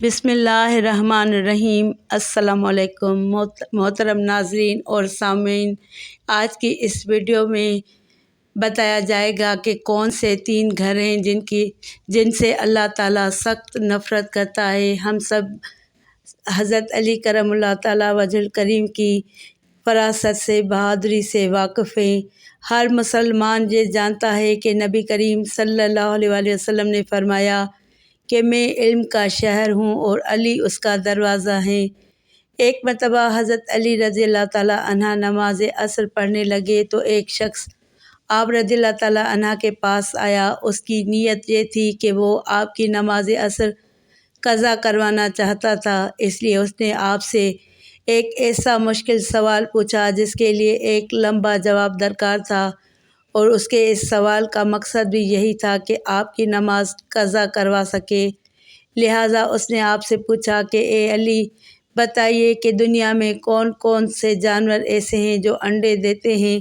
بسم اللہ الرحمن الرحیم۔ السلام علیکم محترم ناظرین اور سامعین، آج کی اس ویڈیو میں بتایا جائے گا کہ کون سے 3 گھر ہیں جن سے اللہ تعالیٰ سخت نفرت کرتا ہے۔ ہم سب حضرت علی کرم اللہ تعالیٰ وجہ الکریم کی فراست سے، بہادری سے واقف ہیں۔ ہر مسلمان یہ جانتا ہے کہ نبی کریم صلی اللہ علیہ وسلم نے فرمایا کہ میں علم کا شہر ہوں اور علی اس کا دروازہ ہے۔ ایک مرتبہ حضرت علی رضی اللہ تعالیٰ عنہ نماز عصر پڑھنے لگے تو ایک شخص آپ رضی اللہ تعالیٰ عنہ کے پاس آیا۔ اس کی نیت یہ تھی کہ وہ آپ کی نماز عصر قضا کروانا چاہتا تھا، اس لیے اس نے آپ سے ایک ایسا مشکل سوال پوچھا جس کے لیے ایک لمبا جواب درکار تھا، اور اس کے اس سوال کا مقصد بھی یہی تھا کہ آپ کی نماز قضا کروا سکے۔ لہٰذا اس نے آپ سے پوچھا کہ اے علی، بتائیے کہ دنیا میں کون کون سے جانور ایسے ہیں جو انڈے دیتے ہیں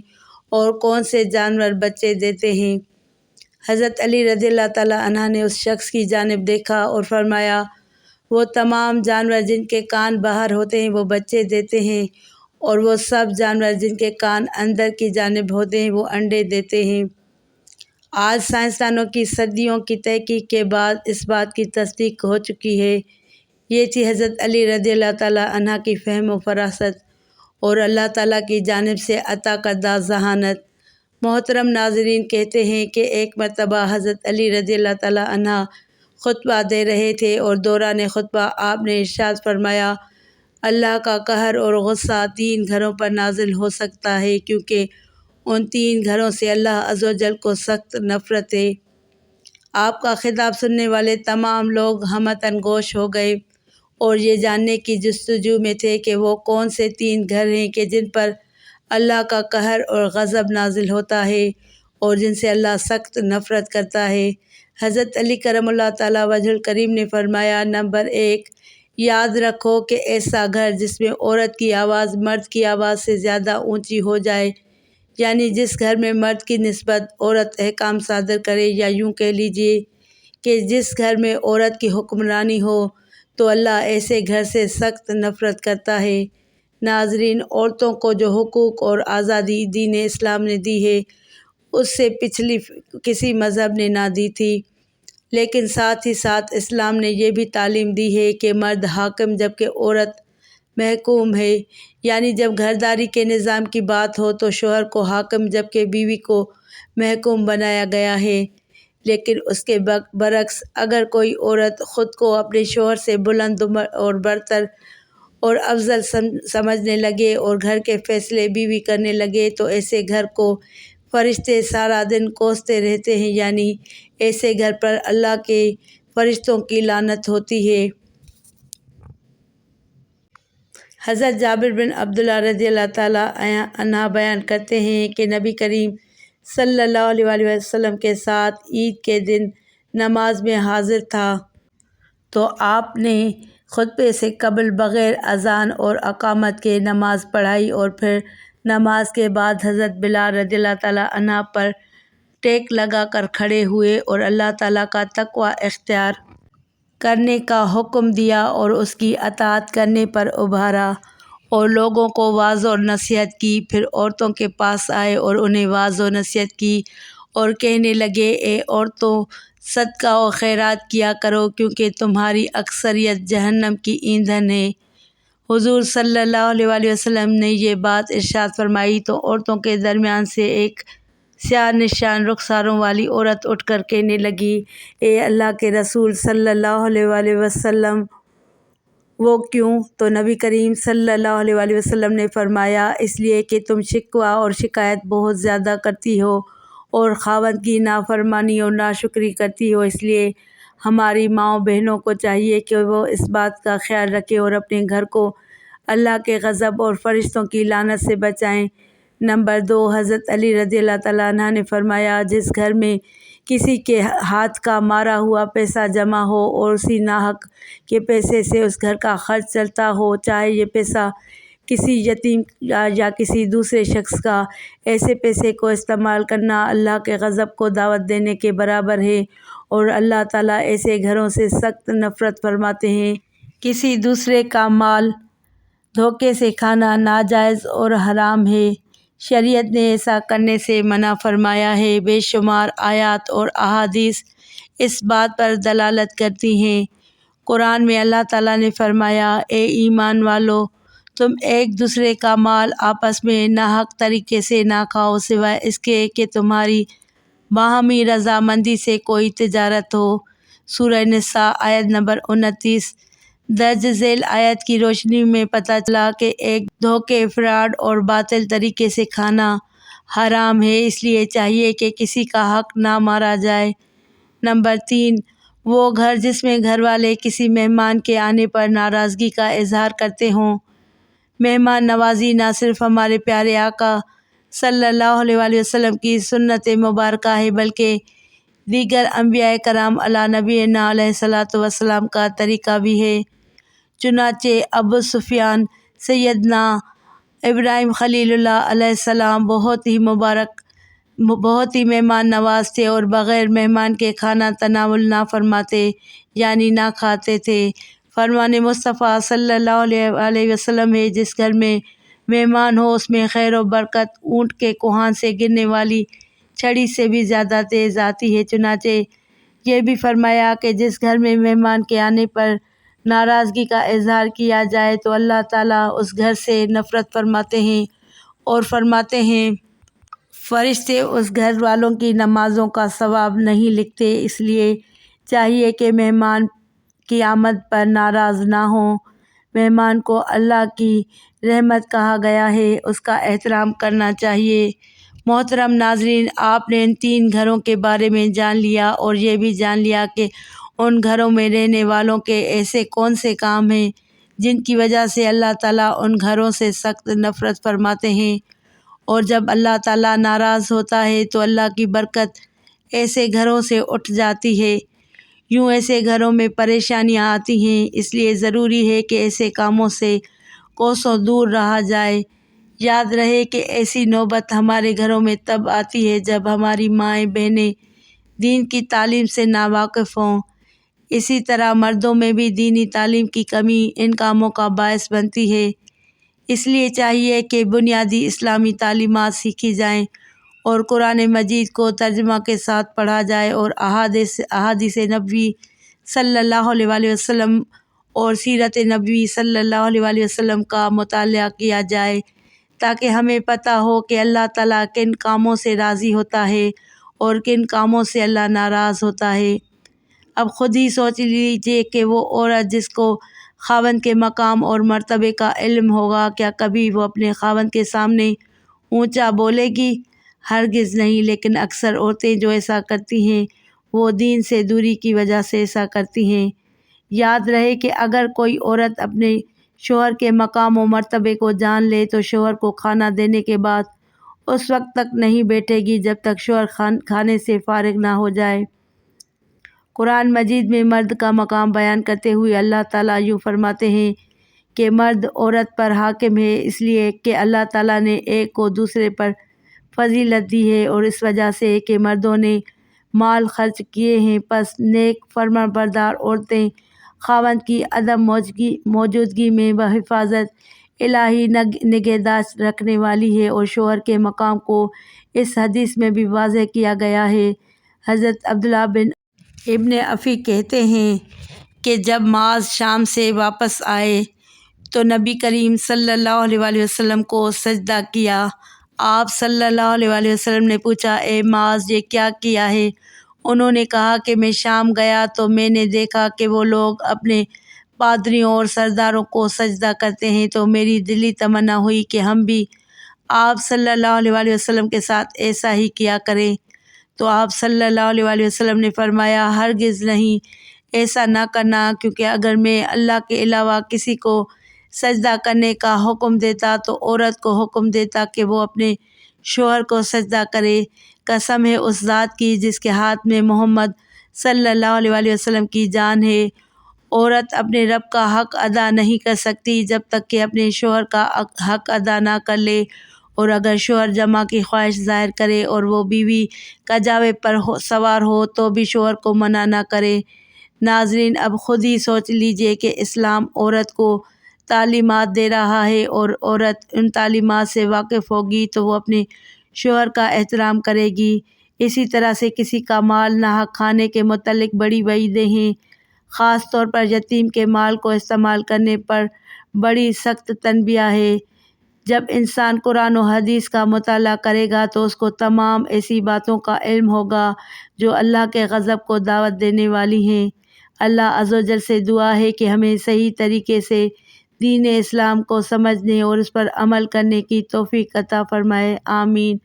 اور کون سے جانور بچے دیتے ہیں۔ حضرت علی رضی اللہ تعالیٰ عنہ نے اس شخص کی جانب دیکھا اور فرمایا، وہ تمام جانور جن کے کان باہر ہوتے ہیں وہ بچے دیتے ہیں، اور وہ سب جانور جن کے کان اندر کی جانب ہوتے ہیں وہ انڈے دیتے ہیں۔ آج سائنسدانوں کی صدیوں کی تحقیق کے بعد اس بات کی تصدیق ہو چکی ہے۔ یہ تھی حضرت علی رضی اللہ تعالیٰ عنہ کی فہم و فراست اور اللہ تعالیٰ کی جانب سے عطا کردہ ذہانت۔ محترم ناظرین، کہتے ہیں کہ ایک مرتبہ حضرت علی رضی اللہ تعالیٰ عنہ خطبہ دے رہے تھے، اور دوران خطبہ آپ نے ارشاد فرمایا، اللہ کا قہر اور غصہ 3 گھروں پر نازل ہو سکتا ہے، کیونکہ ان 3 گھروں سے اللہ عز و جل کو سخت نفرت ہے۔ آپ کا خطاب سننے والے تمام لوگ ہمتاً گوش ہو گئے اور یہ جاننے کی جستجو میں تھے کہ وہ کون سے 3 گھر ہیں کہ جن پر اللہ کا قہر اور غضب نازل ہوتا ہے اور جن سے اللہ سخت نفرت کرتا ہے۔ حضرت علی کرم اللہ تعالیٰ وجہ الکریم نے فرمایا، نمبر 1، یاد رکھو کہ ایسا گھر جس میں عورت کی آواز مرد کی آواز سے زیادہ اونچی ہو جائے، یعنی جس گھر میں مرد کی نسبت عورت احکام صادر کرے، یا یوں کہہ لیجئے کہ جس گھر میں عورت کی حکمرانی ہو، تو اللہ ایسے گھر سے سخت نفرت کرتا ہے۔ ناظرین، عورتوں کو جو حقوق اور آزادی دین اسلام نے دی ہے، اس سے پچھلی کسی مذہب نے نہ دی تھی، لیکن ساتھ ہی ساتھ اسلام نے یہ بھی تعلیم دی ہے کہ مرد حاکم جبکہ عورت محکوم ہے، یعنی جب گھرداری کے نظام کی بات ہو تو شوہر کو حاکم جبکہ بیوی کو محکوم بنایا گیا ہے۔ لیکن اس کے برعکس اگر کوئی عورت خود کو اپنے شوہر سے بلند اور برتر اور افضل سمجھنے لگے اور گھر کے فیصلے بیوی کرنے لگے، تو ایسے گھر کو فرشتے سارا دن کوستے رہتے ہیں، یعنی ایسے گھر پر اللہ کے فرشتوں کی لعنت ہوتی ہے۔ حضرت جابر بن عبداللہ رضی اللہ تعالیٰ عنہ بیان کرتے ہیں کہ نبی کریم صلی اللہ علیہ وسلم کے ساتھ عید کے دن نماز میں حاضر تھا، تو آپ نے خطبے سے قبل بغیر اذان اور اقامت کے نماز پڑھائی، اور پھر نماز کے بعد حضرت بلال رضی اللہ تعالیٰ عنہ پر ٹیک لگا کر کھڑے ہوئے اور اللہ تعالیٰ کا تقوی اختیار کرنے کا حکم دیا اور اس کی اطاعت کرنے پر ابھارا، اور لوگوں کو واعظ و نصیحت کی۔ پھر عورتوں کے پاس آئے اور انہیں واعظ و نصیحت کی اور کہنے لگے، اے عورتوں، صدقہ و خیرات کیا کرو، کیونکہ تمہاری اکثریت جہنم کی ایندھن ہے۔ حضور صلی اللہ علیہ وسلم نے یہ بات ارشاد فرمائی تو عورتوں کے درمیان سے ایک سیاہ نشان رخساروں والی عورت اٹھ کر کہنے لگی، اے اللہ کے رسول صلی اللہ علیہ وسلم، وہ کیوں؟ تو نبی کریم صلی اللہ علیہ وسلم نے فرمایا، اس لیے کہ تم شکوہ اور شکایت بہت زیادہ کرتی ہو اور خاوند کی نافرمانی اور ناشکری کرتی ہو، اس لیے ہماری ماؤں بہنوں کو چاہیے کہ وہ اس بات کا خیال رکھیں اور اپنے گھر کو اللہ کے غضب اور فرشتوں کی لعنت سے بچائیں۔ نمبر 2، حضرت علی رضی اللہ تعالیٰ عنہ نے فرمایا، جس گھر میں کسی کے ہاتھ کا مارا ہوا پیسہ جمع ہو اور اسی ناحق کے پیسے سے اس گھر کا خرچ چلتا ہو، چاہے یہ پیسہ کسی یتیم یا کسی دوسرے شخص کا، ایسے پیسے کو استعمال کرنا اللہ کے غضب کو دعوت دینے کے برابر ہے، اور اللہ تعالیٰ ایسے گھروں سے سخت نفرت فرماتے ہیں۔ کسی دوسرے کا مال دھوکے سے کھانا ناجائز اور حرام ہے۔ شریعت نے ایسا کرنے سے منع فرمایا ہے۔ بے شمار آیات اور احادیث اس بات پر دلالت کرتی ہیں۔ قرآن میں اللہ تعالیٰ نے فرمایا، اے ایمان والو، تم ایک دوسرے کا مال آپس میں ناحق طریقے سے نہ کھاؤ سوائے اس کے کہ تمہاری باہمی رضامندی سے کوئی تجارت ہو۔ سورہ نساء آیت نمبر 29۔ درج ذیل آیت کی روشنی میں پتہ چلا کہ ایک دھوکے، فراڈ اور باطل طریقے سے کھانا حرام ہے، اس لیے چاہیے کہ کسی کا حق نہ مارا جائے۔ نمبر 3، وہ گھر جس میں گھر والے کسی مہمان کے آنے پر ناراضگی کا اظہار کرتے ہوں۔ مہمان نوازی نہ صرف ہمارے پیارے آقا صلی اللہ علیہ وسلم کی سنت مبارکہ ہے بلکہ دیگر انبیاء کرام علی نبینا علیہ الصلوۃ والسلام کا طریقہ بھی ہے۔ چنانچہ ابو سفیان سیدنا ابراہیم خلیل اللہ علیہ السلام بہت ہی مہمان نواز تھے اور بغیر مہمان کے کھانا تناول نہ فرماتے یعنی نہ کھاتے تھے۔ فرمان مصطفیٰ صلی اللہ علیہ وسلم ہے، جس گھر میں مہمان ہو اس میں خیر و برکت اونٹ کے کوہان سے گرنے والی چھڑی سے بھی زیادہ تیز آتی ہے۔ چنانچہ یہ بھی فرمایا کہ جس گھر میں مہمان کے آنے پر ناراضگی کا اظہار کیا جائے تو اللہ تعالیٰ اس گھر سے نفرت فرماتے ہیں اور فرماتے ہیں فرشتے اس گھر والوں کی نمازوں کا ثواب نہیں لکھتے۔ اس لیے چاہیے کہ مہمان کی آمد پر ناراض نہ ہوں۔ مہمان کو اللہ کی رحمت کہا گیا ہے، اس کا احترام کرنا چاہیے۔ محترم ناظرین، آپ نے ان 3 گھروں کے بارے میں جان لیا اور یہ بھی جان لیا کہ ان گھروں میں رہنے والوں کے ایسے کون سے کام ہیں جن کی وجہ سے اللہ تعالیٰ ان گھروں سے سخت نفرت فرماتے ہیں، اور جب اللہ تعالیٰ ناراض ہوتا ہے تو اللہ کی برکت ایسے گھروں سے اٹھ جاتی ہے، یوں ایسے گھروں میں پریشانیاں آتی ہیں۔ اس لیے ضروری ہے کہ ایسے کاموں سے کوسوں دور رہا جائے۔ یاد رہے کہ ایسی نوبت ہمارے گھروں میں تب آتی ہے جب ہماری مائیں بہنیں دین کی تعلیم سے ناواقف ہوں۔ اسی طرح مردوں میں بھی دینی تعلیم کی کمی ان کاموں کا باعث بنتی ہے۔ اس لیے چاہیے کہ بنیادی اسلامی تعلیمات سیکھی جائیں اور قرآن مجید کو ترجمہ کے ساتھ پڑھا جائے اور احادیث نبوی صلی اللہ علیہ وسلم اور سیرت نبوی صلی اللہ علیہ وسلم کا مطالعہ کیا جائے تاکہ ہمیں پتہ ہو کہ اللہ تعالیٰ کن کاموں سے راضی ہوتا ہے اور کن کاموں سے اللہ ناراض ہوتا ہے۔ اب خود ہی سوچ لیجیے کہ وہ عورت جس کو خاوند کے مقام اور مرتبے کا علم ہوگا، کیا کبھی وہ اپنے خاوند کے سامنے اونچا بولے گی؟ ہرگز نہیں۔ لیکن اکثر عورتیں جو ایسا کرتی ہیں وہ دین سے دوری کی وجہ سے ایسا کرتی ہیں۔ یاد رہے کہ اگر کوئی عورت اپنے شوہر کے مقام و مرتبے کو جان لے تو شوہر کو کھانا دینے کے بعد اس وقت تک نہیں بیٹھے گی جب تک شوہر کھانے سے فارغ نہ ہو جائے۔ قرآن مجید میں مرد کا مقام بیان کرتے ہوئے اللہ تعالیٰ یوں فرماتے ہیں کہ مرد عورت پر حاکم ہے، اس لیے کہ اللہ تعالیٰ نے ایک کو دوسرے پر فضیلت دی ہے اور اس وجہ سے کہ مردوں نے مال خرچ کیے ہیں۔ پس نیک فرمانبردار عورتیں خاوند کی عدم موجودگی میں بحفاظت الہی نگہداشت رکھنے والی ہے، اور شوہر کے مقام کو اس حدیث میں بھی واضح کیا گیا ہے۔ حضرت عبداللہ بن ابن عفی کہتے ہیں کہ جب معاذ شام سے واپس آئے تو نبی کریم صلی اللہ علیہ وسلم کو سجدہ کیا۔ آپ صلی اللہ علیہ وسلم نے پوچھا، اے معاذ، یہ کیا کیا ہے؟ انہوں نے کہا کہ میں شام گیا تو میں نے دیکھا کہ وہ لوگ اپنے پادریوں اور سرداروں کو سجدہ کرتے ہیں، تو میری دلی تمنا ہوئی کہ ہم بھی آپ صلی اللہ علیہ وسلم کے ساتھ ایسا ہی کیا کریں۔ تو آپ صلی اللہ علیہ وسلم نے فرمایا، ہرگز نہیں، ایسا نہ کرنا، کیونکہ اگر میں اللہ کے علاوہ کسی کو سجدہ کرنے کا حکم دیتا تو عورت کو حکم دیتا کہ وہ اپنے شوہر کو سجدہ کرے۔ قسم ہے اس ذات کی جس کے ہاتھ میں محمد صلی اللہ علیہ وسلم کی جان ہے، عورت اپنے رب کا حق ادا نہیں کر سکتی جب تک کہ اپنے شوہر کا حق ادا نہ کر لے، اور اگر شوہر جماع کی خواہش ظاہر کرے اور وہ بیوی کجاوے پر سوار ہو تو بھی شوہر کو منع نہ کرے۔ ناظرین، اب خود ہی سوچ لیجئے کہ اسلام عورت کو تعلیمات دے رہا ہے اور عورت ان تعلیمات سے واقف ہوگی تو وہ اپنے شوہر کا احترام کرے گی۔ اسی طرح سے کسی کا مال ناحق کھانے کے متعلق بڑی وعیدیں ہیں، خاص طور پر یتیم کے مال کو استعمال کرنے پر بڑی سخت تنبیہ ہے۔ جب انسان قرآن و حدیث کا مطالعہ کرے گا تو اس کو تمام ایسی باتوں کا علم ہوگا جو اللہ کے غضب کو دعوت دینے والی ہیں۔ اللہ عز و جل سے دعا ہے کہ ہمیں صحیح طریقے سے دین اسلام کو سمجھنے اور اس پر عمل کرنے کی توفیق عطا فرمائے، آمین۔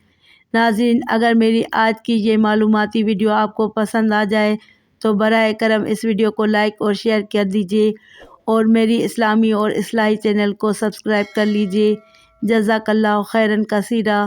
ناظرین، اگر میری آج کی یہ معلوماتی ویڈیو آپ کو پسند آ جائے تو براہ کرم اس ویڈیو کو لائک اور شیئر کر دیجیے اور میری اسلامی اور اصلاحی چینل کو سبسکرائب کر لیجیے۔ جزاک اللہ خیرن کثیرہ۔